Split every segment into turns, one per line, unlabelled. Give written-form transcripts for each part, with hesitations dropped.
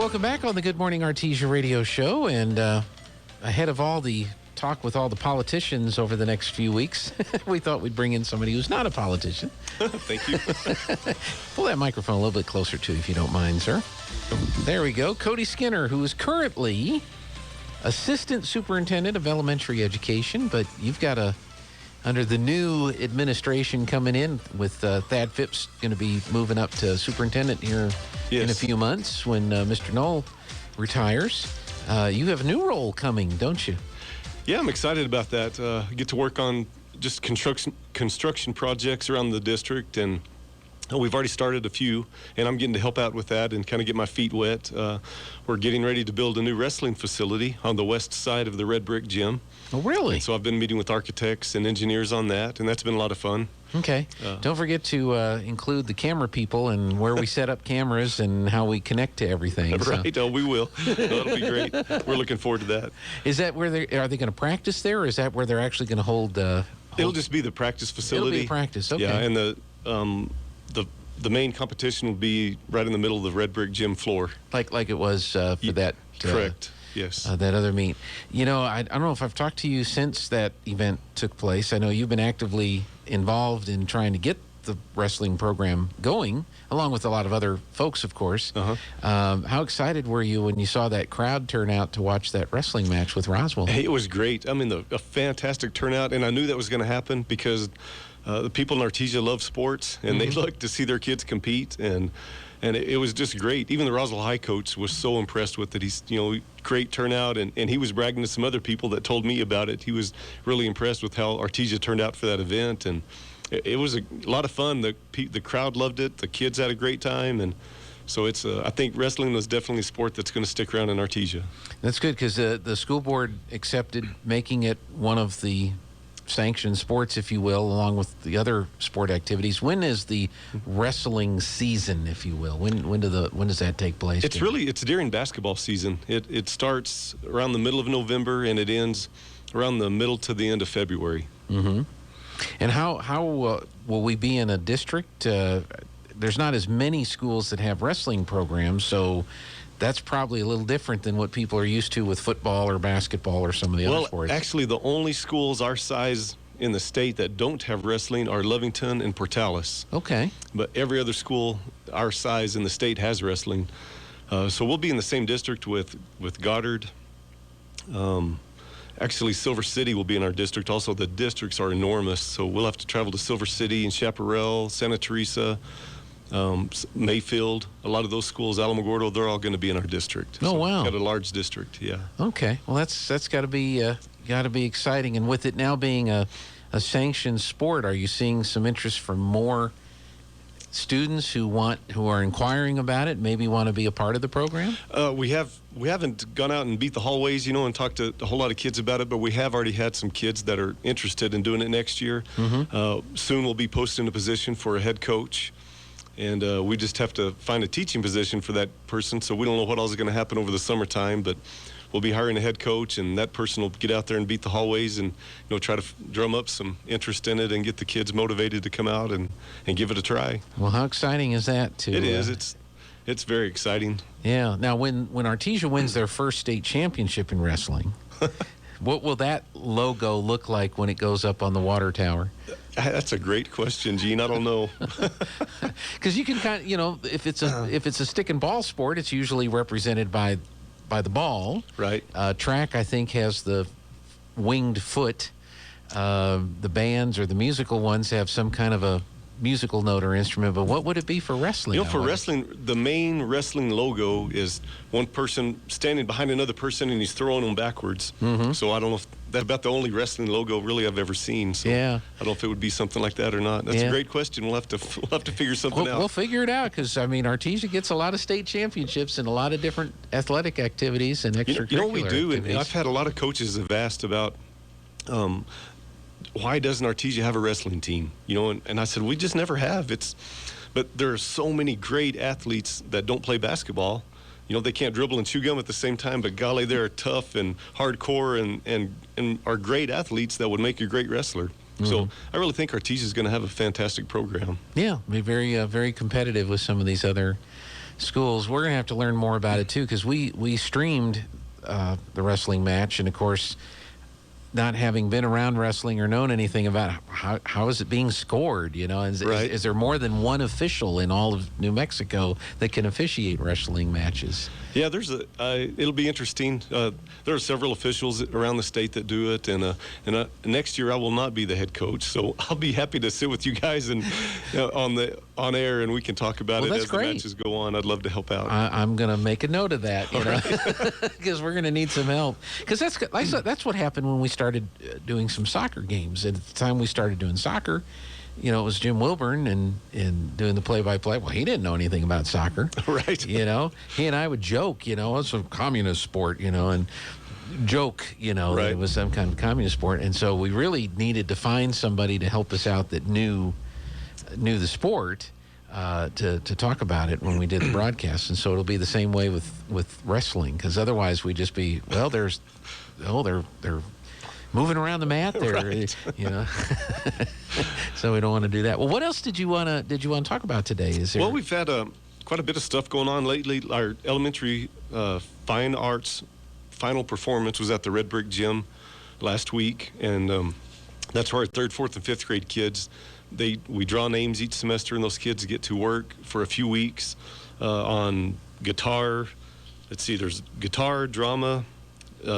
Welcome back on the Good Morning Artesia radio show. And ahead of all the talk with all the politicians over the next few weeks, we thought we'd bring in somebody who's not a politician.
Thank you.
Pull that microphone a little bit closer to you, if you don't mind, sir. There we go. Cody Skinner, who is currently Assistant Superintendent of Elementary Education, but you've got under the new administration coming in with Thad Phipps going to be moving up to superintendent here in a few months when Mr. Knoll retires. You have a new role coming, don't you?
Yeah, I'm excited about that. Get to work on just construction projects around the district, and we've already started a few, and I'm getting to help out with that and kind of get my feet wet. We're getting ready to build a new wrestling facility on the west side of the red brick gym.
Oh, really?
And so I've been meeting with architects and engineers on that, and that's been a lot of fun.
Okay. Don't forget to include the camera people and where we set up cameras and how we connect to everything.
Right.
So.
Oh, we will. That'll be great. We're looking forward to that.
Is that where are they going to practice there, or is that where they're actually going to hold?
It'll just be the practice facility.
It'll be practice. Okay.
Yeah, and the main competition will be right in the middle of the red brick gym floor.
Like it was for that.
Correct. Yes.
That other meet. You know, I don't know if I've talked to you since that event took place. I know you've been actively involved in trying to get the wrestling program going, along with a lot of other folks, of course. How excited were you when you saw that crowd turn out to watch that wrestling match with Roswell?
Hey, it was great. I mean, a fantastic turnout, and I knew that was going to happen because the people in Artesia love sports, and they like to see their kids compete, and it was just great. Even the Roswell High coach was so impressed with it. He's, great turnout, and he was bragging to some other people that told me about it. He was really impressed with how Artesia turned out for that event, and it was a lot of fun. The crowd loved it. The kids had a great time, and so I think wrestling was definitely a sport that's going to stick around in Artesia.
That's good because the school board accepted making it one of the sanctioned sports, if you will, along with the other sport activities. When is the wrestling season, if you will? When does that take place?
It's during basketball season. It starts around the middle of November and it ends around the middle to the end of February.
Mm-hmm. And how will we be in a district? There's not as many schools that have wrestling programs, so that's probably a little different than what people are used to with football or basketball or some of the other sports.
Well, actually, the only schools our size in the state that don't have wrestling are Lovington and Portales.
Okay.
But every other school our size in the state has wrestling. So we'll be in the same district with Goddard. Actually, Silver City will be in our district. Also, the districts are enormous, so we'll have to travel to Silver City and Chaparral, Santa Teresa, Mayfield, a lot of those schools, Alamogordo, they're all going to be in our district.
Oh,
so
wow.
Got a large district, yeah.
Okay. Well, that's got to be exciting. And with it now being a sanctioned sport, are you seeing some interest from more students who are inquiring about it, maybe want to be a part of the program?
We haven't gone out and beat the hallways, and talked to a whole lot of kids about it, but we have already had some kids that are interested in doing it next year. Soon we'll be posting a position for a head coach. And we just have to find a teaching position for that person. So we don't know what else is going to happen over the summertime, but we'll be hiring a head coach, and that person will get out there and beat the hallways and try to drum up some interest in it and get the kids motivated to come out and give it a try.
Well, how exciting is that?
It is. It's very exciting.
Yeah. Now, when Artesia wins their first state championship in wrestling, what will that logo look like when it goes up on the water tower?
That's a great question, Gene. I don't know.
Because you can kind of, if it's a stick and ball sport, it's usually represented by the ball.
Right.
Track, I think, has the winged foot. The bands or the musical ones have some kind of a musical note or instrument. But what would it be for wrestling?
For wrestling, the main wrestling logo is one person standing behind another person, and he's throwing them backwards. So I don't know if that's about the only wrestling logo really I've ever seen. So
yeah.
I don't know if it would be something like that or not. That's a great question. We'll have to figure something out.
We'll figure it out because, Artesia gets a lot of state championships and a lot of different athletic activities and extracurricular
You know what we do?
activities.
And I've had a lot of coaches have asked about why doesn't Artesia have a wrestling team? And I said, we just never have. But there are so many great athletes that don't play basketball. They can't dribble and chew gum at the same time, but golly, they're tough and hardcore and are great athletes that would make a great wrestler. So I really think Artesia is going to have a fantastic program.
Yeah, be very, very competitive with some of these other schools. We're going to have to learn more about it too, because we streamed the wrestling match, and of course, not having been around wrestling or known anything about how is it being scored, is there more than one official in all of New Mexico that can officiate wrestling matches?
Yeah, it'll be interesting. There are several officials around the state that do it, and next year I will not be the head coach, so I'll be happy to sit with you guys and on air, and we can talk about it as the matches go on. I'd love to help out.
I'm going to make a note of that, because we're going to need some help. Because that's what happened when we started doing some soccer games. At the time we started doing soccer, it was Jim Wilburn and doing the play-by-play. Well, he didn't know anything about soccer.
Right.
He and I would joke, it's a communist sport, and joke, that it was some kind of communist sport. And so we really needed to find somebody to help us out that knew the sport to talk about it when we did the broadcast. And so it'll be the same way with wrestling, because otherwise we'd just be, they're moving around the mat there,
right.
So we don't want to do that. Well, what else did you want to talk about today?
Well, we've had quite a bit of stuff going on lately. Our elementary fine arts final performance was at the Red Brick Gym last week, and that's where our 3rd, 4th, and 5th grade kids, we draw names each semester, and those kids get to work for a few weeks on guitar. Let's see, there's guitar, drama,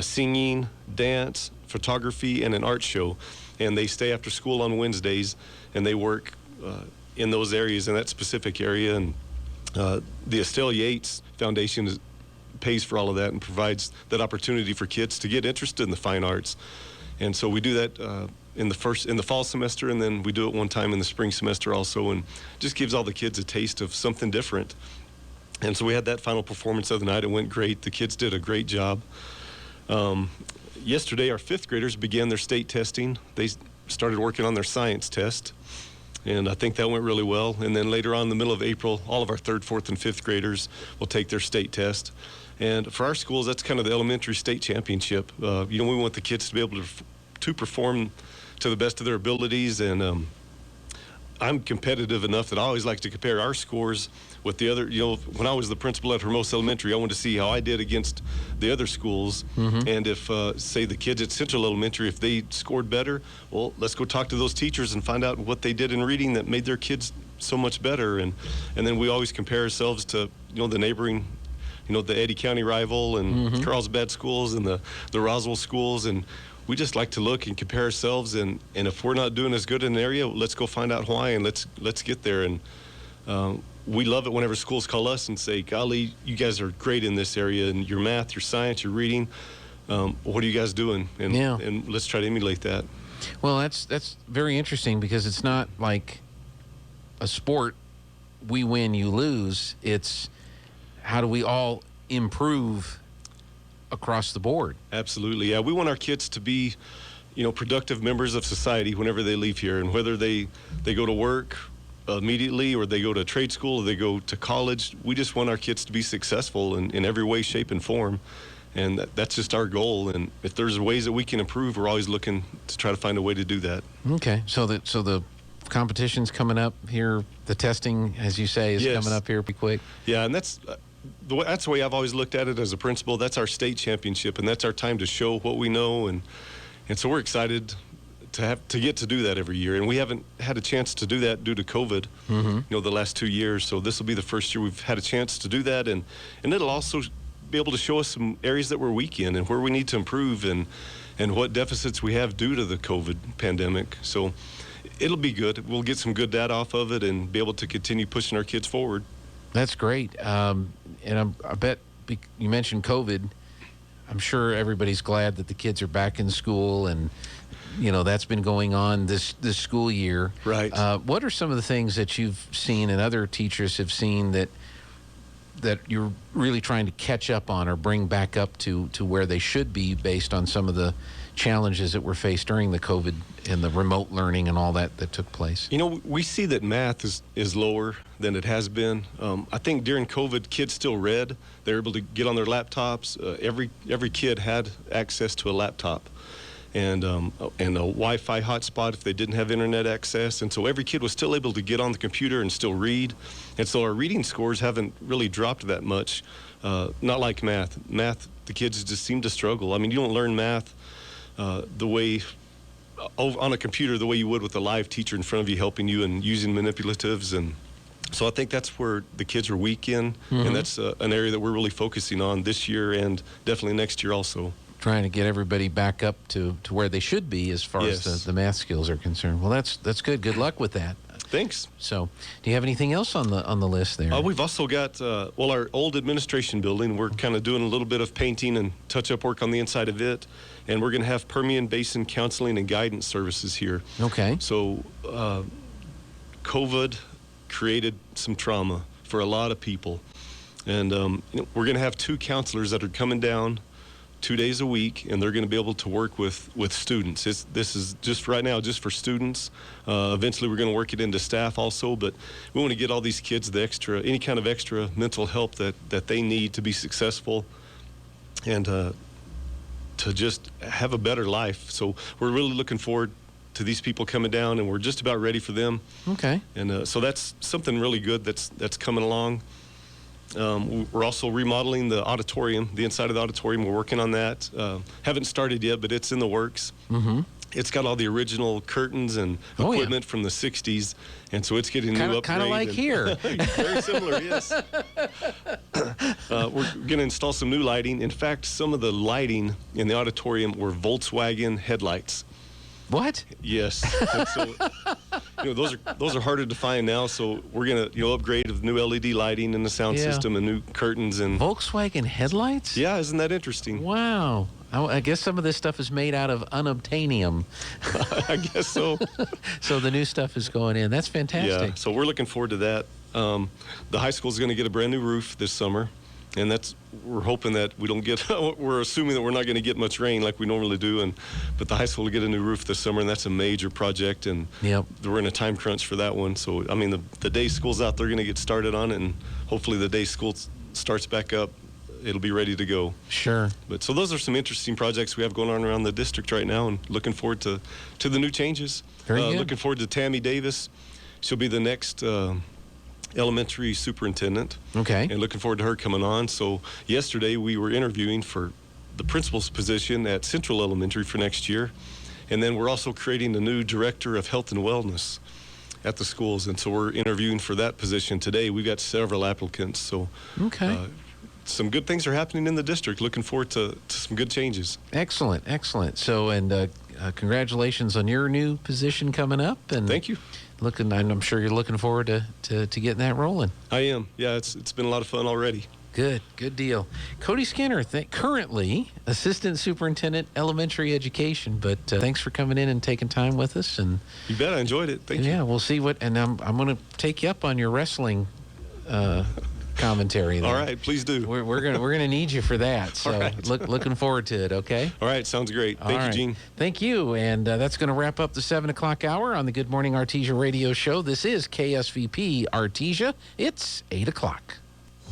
singing, dance, photography, and an art show. And they stay after school on Wednesdays, and they work in those areas, in that specific area. And the Estelle Yates Foundation pays for all of that and provides that opportunity for kids to get interested in the fine arts. And so we do that in the fall semester, and then we do it one time in the spring semester also, and just gives all the kids a taste of something different. And so we had that final performance the other night. It went great. The kids did a great job. Yesterday, our 5th graders began their state testing. They started working on their science test, and I think that went really well. And then later on in the middle of April, all of our 3rd, 4th, and 5th graders will take their state test. And for our schools, that's kind of the elementary state championship. We want the kids to be able to perform to the best of their abilities, and I'm competitive enough that I always like to compare our scores with the other. When I was the principal at Hermosa Elementary, I wanted to see how I did against the other schools. Mm-hmm. And if, say, the kids at Central Elementary, if they scored better, well, let's go talk to those teachers and find out what they did in reading that made their kids so much better. And then we always compare ourselves to, the neighboring, the Eddy County rival and mm-hmm. Carlsbad schools and the Roswell schools. And we just like to look and compare ourselves, and if we're not doing as good in an area, let's go find out why, and let's get there. And we love it whenever schools call us and say, golly, you guys are great in this area, and your math, your science, your reading, what are you guys doing? And let's try to emulate that.
Well, that's very interesting, because it's not like a sport, we win, you lose. It's how do we all improve across the board.
Absolutely. Yeah, we want our kids to be, productive members of society whenever they leave here, and whether they go to work immediately, or they go to trade school, or they go to college, we just want our kids to be successful in every way, shape, and form. And that's just our goal. And if there's ways that we can improve, we're always looking to try to find a way to do that.
Okay. So the competition's coming up here. The testing, as you say, is coming up here pretty quick.
Yeah, and that's the way I've always looked at it as a principal. That's our state championship, and that's our time to show what we know, and so we're excited to get to do that every year. And we haven't had a chance to do that due to COVID, mm-hmm. The last 2 years. So this will be the first year we've had a chance to do that, and it'll also be able to show us some areas that we're weak in and where we need to improve, and what deficits we have due to the COVID pandemic. So it'll be good. We'll get some good data off of it and be able to continue pushing our kids forward.
That's great. And I bet you mentioned COVID. I'm sure everybody's glad that the kids are back in school, and that's been going on this school year.
Right.
What are some of the things that you've seen and other teachers have seen that you're really trying to catch up on or bring back up to where they should be, based on some of the challenges that were faced during the COVID and the remote learning and all that took place?
We see that math is lower than it has been. I think during COVID, kids still read. They were able to get on their laptops. Every kid had access to a laptop. and a Wi-Fi hotspot if they didn't have internet access. And so every kid was still able to get on the computer and still read. And so our reading scores haven't really dropped that much. Not like math. Math, the kids just seem to struggle. I mean, you don't learn math the way on a computer the way you would with a live teacher in front of you helping you and using manipulatives. And so I think that's where the kids are weak in, and that's an area that we're really focusing on this year and definitely next year also.
Trying to get everybody back up to where they should be as far
Yes.
as the math skills are concerned. Well, that's good. Good luck with that.
Thanks.
So, do you have anything else on the list there?
We've also got, our old administration building. We're kind of doing a little bit of painting and touch-up work on the inside of it. And we're going to have Permian Basin counseling and guidance services here.
Okay.
So, COVID created some trauma for a lot of people. And we're going to have 2 counselors that are coming down 2 days a week, and they're going to be able to work with students. This is just right now just for students. Eventually we're going to work it into staff also, but we want to get all these kids any kind of extra mental help that they need to be successful and to just have a better life. So we're really looking forward to these people coming down, and we're just about ready for them.
Okay.
And so that's something really good that's coming along. We're also remodeling the auditorium, the inside of the auditorium. We're working on that. Haven't started yet, but it's in the works. Mm-hmm. It's got all the original curtains and equipment from the 60s, and so it's getting new upgrade.
Kind of like here.
Very similar, yes. We're going to install some new lighting. In fact, some of the lighting in the auditorium were Volkswagen headlights.
What?
Yes. And so, those are harder to find now. So we're gonna upgrade with new LED lighting in the sound system and new curtains and
Volkswagen headlights.
Yeah, isn't that interesting?
Wow. I guess some of this stuff is made out of unobtainium.
I guess so.
So the new stuff is going in. That's fantastic.
Yeah. So we're looking forward to that. The high school is going to get a brand new roof this summer, and we're hoping that we don't get. We're assuming that we're not going to get much rain like we normally do, but the high school will get a new roof this summer, and that's a major project, and we're in a time crunch for that one. So I mean, the day school's out, they're going to get started on it, and hopefully the day school starts back up, it'll be ready to go.
Sure.
But so those are some interesting projects we have going on around the district right now, and looking forward to the new changes.
Very good.
Looking forward to Tammy Davis. She'll be the next elementary superintendent.
Okay.
And looking forward to her coming on. So yesterday we were interviewing for the principal's position at Central Elementary for next year. And then we're also creating a new director of health and wellness at the schools. And so we're interviewing for that position today. We've got several applicants. So some good things are happening in the district. Looking forward to some good changes.
Excellent, excellent. So, and congratulations on your new position coming up. And
thank you.
I'm sure you're looking forward to getting that rolling.
I am. Yeah, it's been a lot of fun already.
Good deal. Cody Skinner, currently Assistant Superintendent Elementary Education, but thanks for coming in and taking time with us. And
you bet, I enjoyed it. Thank you.
Yeah, we'll see and I'm going to take you up on your wrestling commentary there.
All right, please do.
We're gonna need you for that. So looking forward to it. Okay.
All right, sounds great. Thank you, Gene.
Thank you, and that's going to wrap up the 7 o'clock hour on the Good Morning Artesia Radio Show. This is KSVP Artesia. It's 8 o'clock.